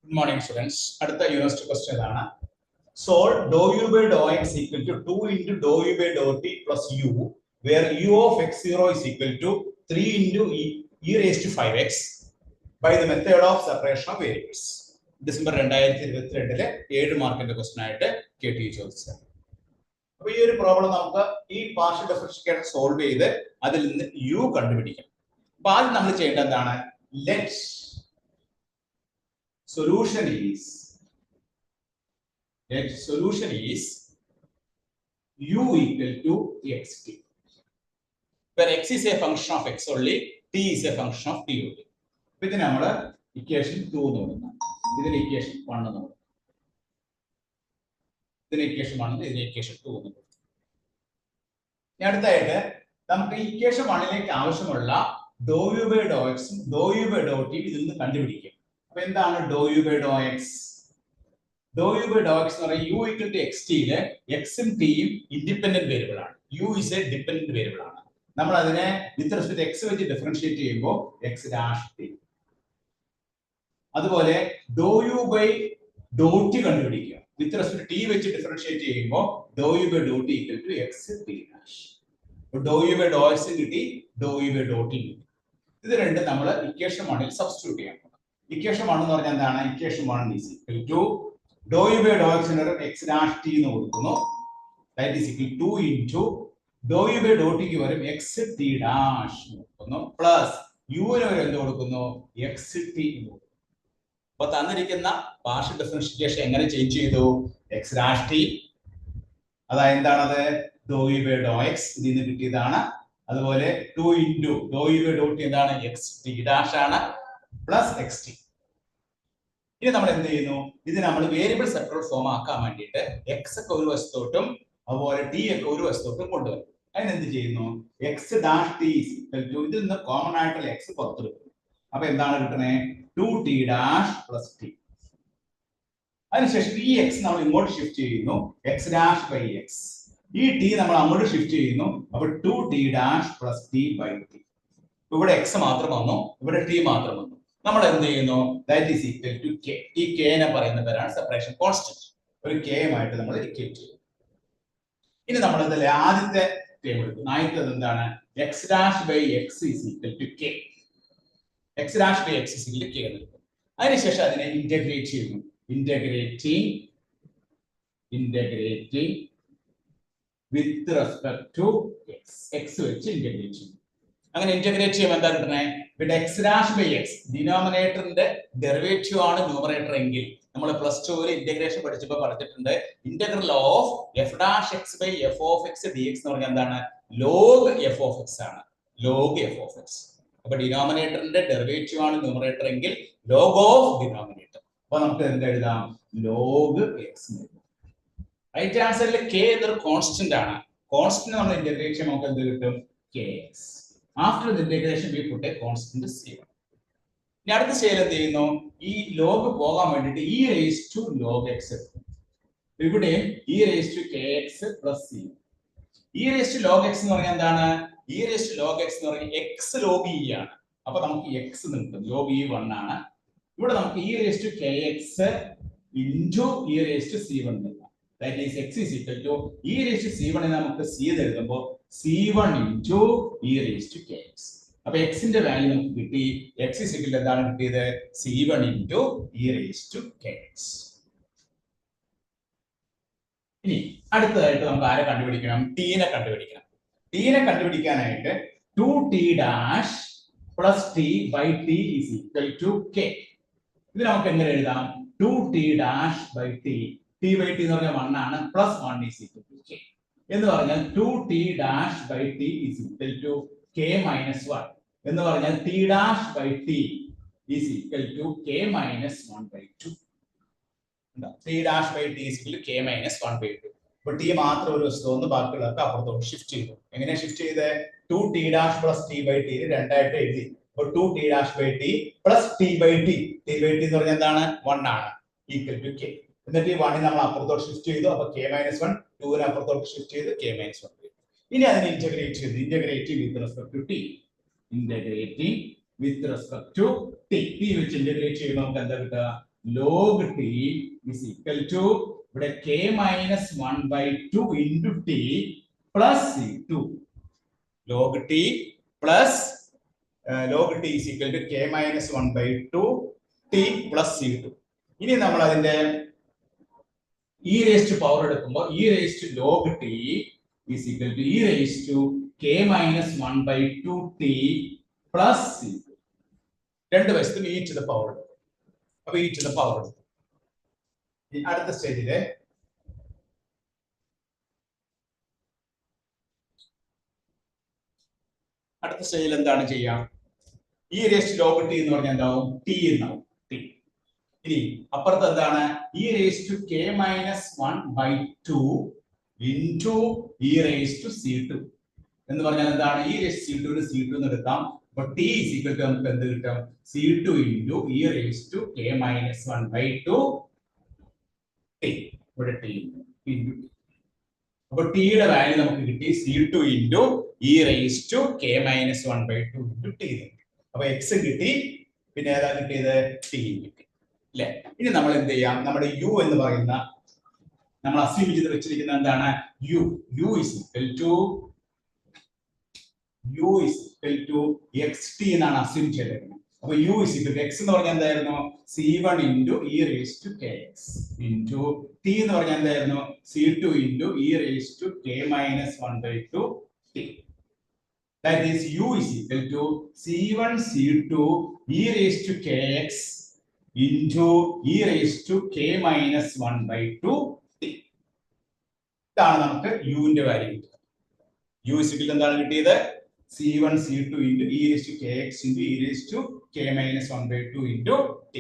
Good morning, students. അടുത്ത university question ഇതാണ്. Solve dou u by dou x equal to 2 into dou u by dou t plus u, where u of x0 is equal to 3 into e raised to 5x by the method of separation of variables. December 2022 7 മാർക്കിന്റെ question ആയിട്ട് KT ചോദിച്ചത്. അപ്പോൾ ഈ ഒരു problem നമുക്ക് ഈ partial differential solve ചെയ്ത് അതിൽ നിന്ന് u കണ്ടുപിടിക്കാം. അപ്പോൾ ആദ്യം നമ്മൾ ചെയ്യേണ്ടത് എന്താണ്? Let solution is u equal to xt, where x is a function of x only, t is a function of t only. With the number equation 2 നോക്കണം, ഇതിന് equation 1 നോക്കണം, ഇതിന് equation 1 ഇതിന് equation 2 നോക്കണം. ഇനി അടുത്തായിട്ട് നമുക്ക് equation 1ലേക്ക് ആവശ്യമുള്ള dou u by dou x dou u by dou t ഇതിൽ നിന്ന് കണ്ടുപിടിക്കാം. അപ്പോൾ എന്താണ് dou u by dou x? dou u by dou x എന്ന് പറയുന്നത് u equal to xt ലെ x ഉം t ഉം ഇൻഡിപെൻഡന്റ് വേരിയബിൾ ആണ്. u is a dependent variable ആണ്. നമ്മൾ അതിനെ വിത്ത് റെസ്പെക്ട് x വെച്ച് ഡിഫറൻഷിയേറ്റ് ചെയ്യുമ്പോൾ x dash t. അതുപോലെ dou u by dou t കണ്ടുപിടിക്കുക. വിത്ത് റെസ്പെക്ട് t വെച്ച് ഡിഫറൻഷിയേറ്റ് ചെയ്യുമ്പോൾ dou u by dou t equal to x t dash. അപ്പോൾ dou u by dou x കിട്ടി, dou u by dou t കിട്ടി. ഇത് രണ്ടും നമ്മൾ ഇക്വേഷൻ 1ൽ സബ്സ്റ്റിറ്റ്യൂട്ട് ചെയ്യണം. ഇക്വേഷൻ 1 എന്ന് പറഞ്ഞാൽ എന്താണ്? Equation 1 is equal to dou u by dou x ന് x dash t എന്ന് കൊടുക്കുന്നു. That is equal to 2 into dou u by dou t ക്ക് വരും x t dash കൊടുക്കുന്നു പ്ലസ് u ന് വരും എന്ത് കൊടുക്കുന്നു? x t എന്ന് കൊടുക്കുന്നു. അപ്പോൾ തന്നിരിക്കുന്ന പാർഷ്യൽ ഡിഫറൻഷിയേഷൻ എങ്ങനെ ചേഞ്ച് ചെയ്തു? x dash t അതായത് എന്താണത്? dou u by dou x ഇതിൽ നിന്ന് കിട്ടിയതാണ്. അതുപോലെ 2 into dou u by dou t എന്താണ്? x t dash ആണ് പ്ലസ് x t. ഇനി നമ്മൾ എന്ത് ചെയ്യുന്നു? ഇത് നമ്മൾ വേരിയബിൾ സെപ്പറേറ്റ് ഫോം ആക്കാൻ വേണ്ടിയിട്ട് x ഒക്കെ ഒരു വശത്തോട്ടും അതുപോലെ t ഒക്കെ ഒരു വശത്തോട്ടും കൊണ്ടുവരും. അതിന് എന്ത് ചെയ്യുന്നു? x dash t is equal to ഇതിൽ നിന്ന് കോമൺ ആയിട്ടുള്ള x പുറത്തെടുക്കും. അപ്പൊ എന്താണ് കിട്ടുന്നത്? 2t dash plus t. അതിനുശേഷം ഈ x നമ്മൾ ഇങ്ങോട്ട് ഷിഫ്റ്റ് ചെയ്യുന്നു, x dash by x. ഈ t നമ്മൾ അങ്ങോട്ട് ഷിഫ്റ്റ് ചെയ്യുന്നു, അപ്പൊ 2t dash plus t by t. ഇവിടെ x മാത്രം വന്നു, ഇവിടെ t മാത്രം വന്നു. നമ്മൾ എന്ത് ചെയ്യുന്നു? That is equal to k. ഈ k നെ പറയുന്ന പേരാണ് സെപ്പറേഷൻ കോൺസ്റ്റന്റ്. ഒരു k ആയിട്ട് നമ്മൾ ഇക്വേറ്റ് ചെയ്യും. ഇനി നമ്മൾ ഇതിലെ ആദ്യത്തെ ടേം എടുക്കും. ആദ്യത്തേത് എന്താണ്? x dash by x is equal to k. x dash by x is equal to k എന്ന് എടുക്കും. അതിനുശേഷം അതിനെ ഇന്റഗ്രേറ്റ് ചെയ്യുന്നു. Integrating with respect to x. x വെച്ച് ഇന്റഗ്രേറ്റ് ചെയ്യും. അങ്ങനെ ഇന്റഗ്രേറ്റ് ചെയ്യുമ്പോൾ എന്താ കിട്ടുന്നത്? ഇവിടെ x dash by x ഡിനോമിനേറ്ററിന്റെ ഡെറിവേറ്റീവ് ആണ് ന്യൂമറേറ്റർ എങ്കിൽ നമ്മൾ പ്ലസ് 2 ഇന്റഗ്രേഷൻ പഠിച്ചപ്പോൾ പറഞ്ഞിട്ടുണ്ട് integral of f dash x by f of x dx എന്ന് പറഞ്ഞാൽ എന്താണ്? log f of x ആണ്. log f of x. അപ്പൊ ഡിനോമിനേറ്ററിന്റെ ഡെറിവേറ്റീവ് ആണ് ന്യൂമറേറ്റർ എങ്കിൽ log ഓഫ് ഡിനോമിനേറ്റർ. അപ്പൊ നമുക്ക് എന്ത് എഴുതാം? log x. റൈറ്റ് ആൻസറിൽ k എന്നൊരു കോൺസ്റ്റന്റ് ആണ്. കോൺസ്റ്റന്റ് നമ്മൾ ഇന്റഗ്രേറ്റ് ചെയ്യുമ്പോൾ നമുക്ക് എന്ത് കിട്ടും? kx. After the integration we put a constant c1. ഇനി അടുത്ത സ്റ്റേജിൽ എന്ത് ചെയ്യുന്നു? ഈ ലോഗ് പോകാൻ വേണ്ടിയിട്ട് e raised to log x എടുക്കും. ഇവിടെ e raised to kx plus c. e raised to log x എന്ന് പറഞ്ഞാൽ എന്താണ്? e raised to log x എന്ന് പറഞ്ഞാൽ x log e ആണ്. അപ്പൊ നമുക്ക് x കിട്ടും. log e 1 ആണ്. ഇവിടെ നമുക്ക് e raised to kx into e raised to c1 കിട്ടും. That is x is equal to e raised to c1 നെ നമുക്ക് c എന്ന് എഴുതുമ്പോൾ c1 into e raised to kx. അപ്പൊ x ന്റെ വാല്യൂ നമുക്ക് കിട്ടി. x is equal to എന്താണ് കിട്ടിയത്? c1 into e raised to kx. ഇനി അടുത്തതായിട്ട് നമുക്ക് ആരെ കണ്ടുപിടിക്കണം? t നെ കണ്ടുപിടിക്കണം. t നെ കണ്ടുപിടിക്കാനായിട്ട് 2t dash plus t by t is equal to k. ഇത് നമുക്ക് എങ്ങനെ എഴുതാം? 2t dash by t. t by t എന്ന് പറഞ്ഞാൽ 1 ആണ്, plus 1 is equal to k. എന്ന് പറഞ്ഞാൽ 2t dash by t is equal to k minus 1. എന്ന് പറഞ്ഞാൽ t dash by t is equal to k minus 1 by 2. t dash by t is equal to k minus 1 by 2. അപ്പോൾ t മാത്രം ഒരു വസ്തുവൊന്ന് ബാക്കിയുള്ളതൊക്കെ അപ്പുറത്തോട്ട് shift ചെയ്തു. എങ്ങനെ shift ചെയ്തേ? 2t dash plus t by t രണ്ടായിട്ട് എഴുതി. അപ്പോൾ 2t dash by t plus t by t. t by t എന്ന് പറഞ്ഞാൽ എന്താണ്? 1 ആണ്, equal to k. എന്നിട്ട് ഈ 1 നമ്മൾ അപ്പുറത്തോട്ട് ഷിഫ്റ്റ് ചെയ്തു. അപ്പൊ k minus 1 2 നെ അപ്പുറത്തോട്ട് ഷിഫ്റ്റ് ചെയ്ത് k minus 1. ഇനി അതിനെ ഇന്റഗ്രേറ്റ് ചെയ്തു. Integrating with respect to t. Integrating with respect to t. t വെച്ച് ഇന്റഗ്രേറ്റ് ചെയ്യുമ്പോൾ നമുക്ക് എന്താ കിട്ടുക? log t is equal to ഇവിടെ k minus 1 by 2 into t plus c2. Log t plus log t is equal to k minus 1 by 2 t plus c2. ഇനി നമ്മൾ അതിന്റെ e raised to power എടുക്കുമ്പോൾ e raised to log t is equal to e raised to k minus 1 by 2 t plus c2. രണ്ട് വശത്തും e to the power. അപ്പൊ e to the power. അടുത്ത സ്റ്റേജിലെ അടുത്ത സ്റ്റേജിൽ എന്താണ് ചെയ്യാം? e raised to log t എന്ന് പറഞ്ഞാൽ എന്താവും? t എന്നാവും. t. ഇനി അപ്പുറത്ത് എന്താണ്? e raised to k minus 1 by 2 into e raised to c2 എന്ന് പറഞ്ഞാൽ എന്താണ്? e raised to c2 ന് c2 എന്ന് എടുക്കാം. അപ്പൊ t is equal to നമുക്ക് എന്ത് കിട്ടും? c2 into e raised to k minus 1 by 2 t. ഇവിടെ t into t. അപ്പൊ t യുടെ വാല്യൂ നമുക്ക് കിട്ടി c2 into e raised to k minus 1 by 2 into t. അപ്പൊ x കിട്ടി, പിന്നെ ഏതാ കിട്ടിയത്? t കിട്ടി അല്ലെ? ഇനി നമ്മൾ എന്ത് ചെയ്യാം? നമ്മുടെ u എന്ന് പറയുന്ന നമ്മൾ അസ്യൂം ചെയ്ത് വെച്ചിരിക്കുന്ന എന്താണ്? u is equal to xt എന്നാണ് അസ്യൂം ചെയ്തിരിക്കുന്നത്. അപ്പൊ u is equal to x എന്ന് പറഞ്ഞാൽ എന്തായിരുന്നു? c1 into e raised to kx into t എന്ന് പറഞ്ഞാൽ എന്തായിരുന്നു? c2 into e raised to k minus 1 by 2 t. That is u is equal to c1 c2 e raised to kx into e raised to k minus 1 by 2 t. ഇതാണ് നമുക്ക് u ന്റെ value കിട്ടുന്നത്. u is equal to എന്താണ് കിട്ടിയത്? c1 c2 into e raised to kx into e raised to k minus 1 by 2 into t.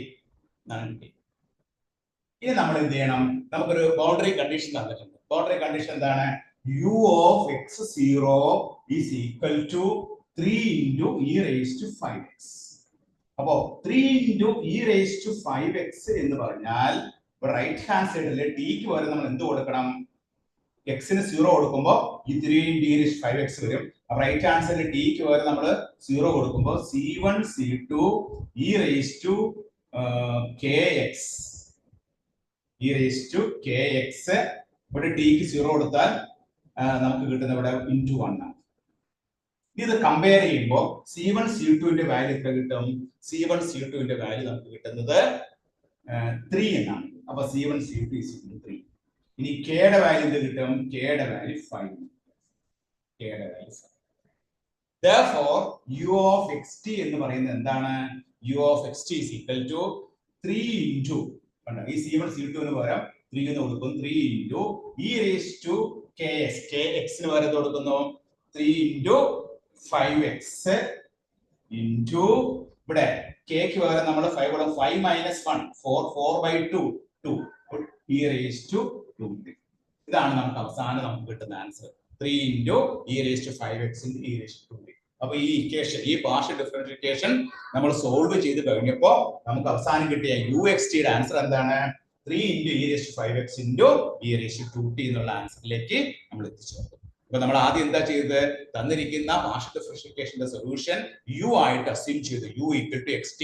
ഇനി നമ്മൾ എന്ത് ചെയ്യണം? നമുക്കൊരു ബൗണ്ടറി കണ്ടീഷൻ തന്നിട്ടുണ്ട്. ബൗണ്ടറി കണ്ടീഷൻ എന്താണ്? u of x0 is equal to 3 into e raised to 5x. അപ്പോ 3 into e raised to 5x എന്ന് പറഞ്ഞാൽ റൈറ്റ് ഹാൻഡ് സൈഡിലെ t ക്ക് പകരം നമ്മൾ എന്ത് കൊടുക്കണം? x ന് 0 കൊടുക്കുമ്പോൾ ഈ 3 into e raised to 5x വരും. അപ്പൊ റൈറ്റ് ഹാൻഡ് സൈഡിൽ t ക്ക് പകരം നമ്മൾ 0 കൊടുക്കുമ്പോൾ c1 c2 e raised to kx e raised to kx ഇവിടെ t ക്ക് 0 കൊടുത്താൽ നമുക്ക് കിട്ടുന്ന ഇവിടെ into 1 ആണ്. ഇത് കമ്പയർ ചെയ്യുമ്പോൾ c1 c2 ന്റെ വാല്യൂ എത്ര കിട്ടും? c1 c2 ന്റെ വാല്യൂ നമുക്ക് കിട്ടുന്നത് 3 എന്നാണ്. അപ്പൊ c1 c2 is 3. ഇനി k യുടെ വാല്യൂ എന്ത് കിട്ടും? k യുടെ വാല്യൂ 5. k യുടെ value 5. Therefore u of xt എന്ന് പറയുന്നത് എന്താണ്? u of xt is equal to 3 into ഈ c1 c2 ന് പകരം 3 എന്ന് കൊടുക്കും. 3 into e raised to kx ന് പകരം കൊടുക്കുന്നു 3 into 5x into ഇവിടെ k ക്ക് പകരം നമ്മൾ 5 കൊടുക്കും. 5 minus 1 4 by 2 e raised to 2. ഇതാണ് നമുക്ക് അവസാനം നമുക്ക് കിട്ടുന്ന answer. 3 into e raised to 5x into e raised to 2. അപ്പൊ ഈ ഇക്വേഷൻ, ഈ പാർഷ്യൽ ഡിഫറൻഷ്യൽ ഇക്വേഷൻ നമ്മൾ സോൾവ് ചെയ്ത് കഴിഞ്ഞപ്പോൾ നമുക്ക് അവസാനം കിട്ടിയ uxt യുടെ ആൻസർ എന്താണ്? 3 into e raised to 5x into e raised to 2t എന്നുള്ള ആൻസറിലേക്ക് നമ്മൾ എത്തിച്ചേർന്നു. അപ്പൊ നമ്മൾ ആദ്യം എന്താ ചെയ്തത്? തന്നിരിക്കുന്ന പാർഷ്യൽ ഡിഫറൻഷ്യൽ ഇക്വേഷന്റെ സൊല്യൂഷൻ u ആയിട്ട് അസ്യൂം ചെയ്തു. u equal to xt.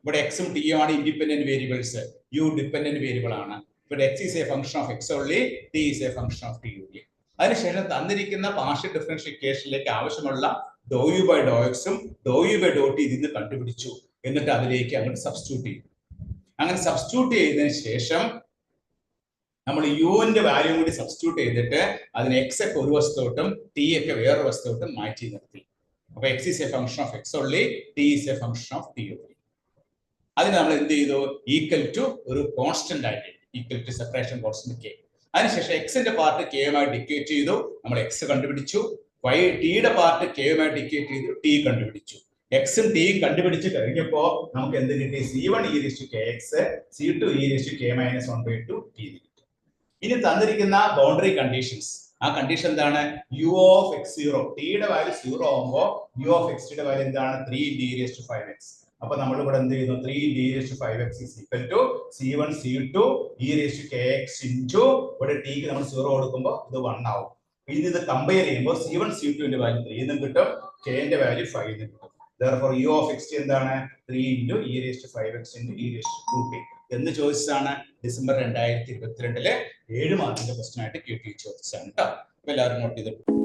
ഇവിടെ x ഉം t ഉം ആണ് independent variables, u dependent variable ആണ്. ഇവിടെ x is a function of x only, t is a function of t only. അതിനുശേഷം തന്നിരിക്കുന്ന പാർഷ്യൽ ഡിഫറൻഷ്യൽ ഇക്വേഷനിലേക്ക് ആവശ്യമുള്ള dou u by dou x ഉം dou u by dou t ഇതിൽ നിന്ന് കണ്ടുപിടിച്ചു. എന്നിട്ട് അതിലേക്ക് അങ്ങോട്ട് സബ്സ്റ്റിറ്റ്യൂട്ട് ചെയ്തു. അങ്ങനെ സബ്സ്റ്റിറ്റ്യൂട്ട് ചെയ്തതിനു ശേഷം നമ്മൾ u ന്റെ വാല്യൂ കൂടി സബ്സ്റ്റിറ്റ്യൂട്ട് ചെയ്തിട്ട് അതിനെ x ഒക്കെ ഒരു വശത്തോട്ടും t ഒക്കെ വേറൊരു വശത്തോട്ടും മാറ്റി നിർത്തി. അപ്പൊ x is a function of x only, t is a function of t only. അതിന് നമ്മൾ എന്ത് ചെയ്തു? ഈക്വൽ ടു ഒരു കോൺസ്റ്റന്റ് ആയിട്ട് equal to separation constant k. അതിനുശേഷം x ന്റെ പാർട്ട് k യുമായി ഡിക്വേറ്റ് ചെയ്തു, നമ്മൾ x കണ്ടുപിടിച്ചു. t യുടെ പാർട്ട് k യുമായി ഡിക്വേറ്റ് ചെയ്തു, t കണ്ടുപിടിച്ചു. x ഉം t യും കണ്ടുപിടിച്ച് കഴിഞ്ഞപ്പോൾ നമുക്ക് എന്ത് കിട്ടി? c1 e raised to kx, c2 e raised to k minus 1 by 2 t. ഇനി തന്നിരിക്കുന്ന ബൗണ്ടറി കണ്ടീഷൻസ്, ആ കണ്ടീഷൻ എന്താണ്? u of x0, t യുടെ വാല്യൂ 0 ആവുമ്പോൾ u of x യുടെ വാല്യൂ എന്താണ്? 3 into e raised to 5x. അപ്പൊ നമ്മൾ ഇവിടെ എന്ത് ചെയ്യുന്നു? 3 into e raised to 5x is equal to c1 c2 e raised to kx into ഇവിടെ t ക്ക് നമ്മൾ 0 കൊടുക്കുമ്പോൾ ഇത് 1 ആവും. ഇനി ഇത് കമ്പയർ ചെയ്യുമ്പോൾ c1 c2 ന്റെ വാല്യൂ 3 എന്നും കിട്ടും, k ന്റെ വാല്യൂ 5 എന്നും കിട്ടും. therefore u of xt എന്താണ് 3 into e raised to 5x into e raised to 2t എന്ന് ചോദിച്ചതാണ് ഡിസംബർ 2022 7 മാർക്കിന്റെ ക്വസ്റ്റ്യൻ ആയിട്ട് QT ചോദിച്ചതാണ് ട്ടോ. എല്ലാവരും നോട്ട് ചെയ്തു.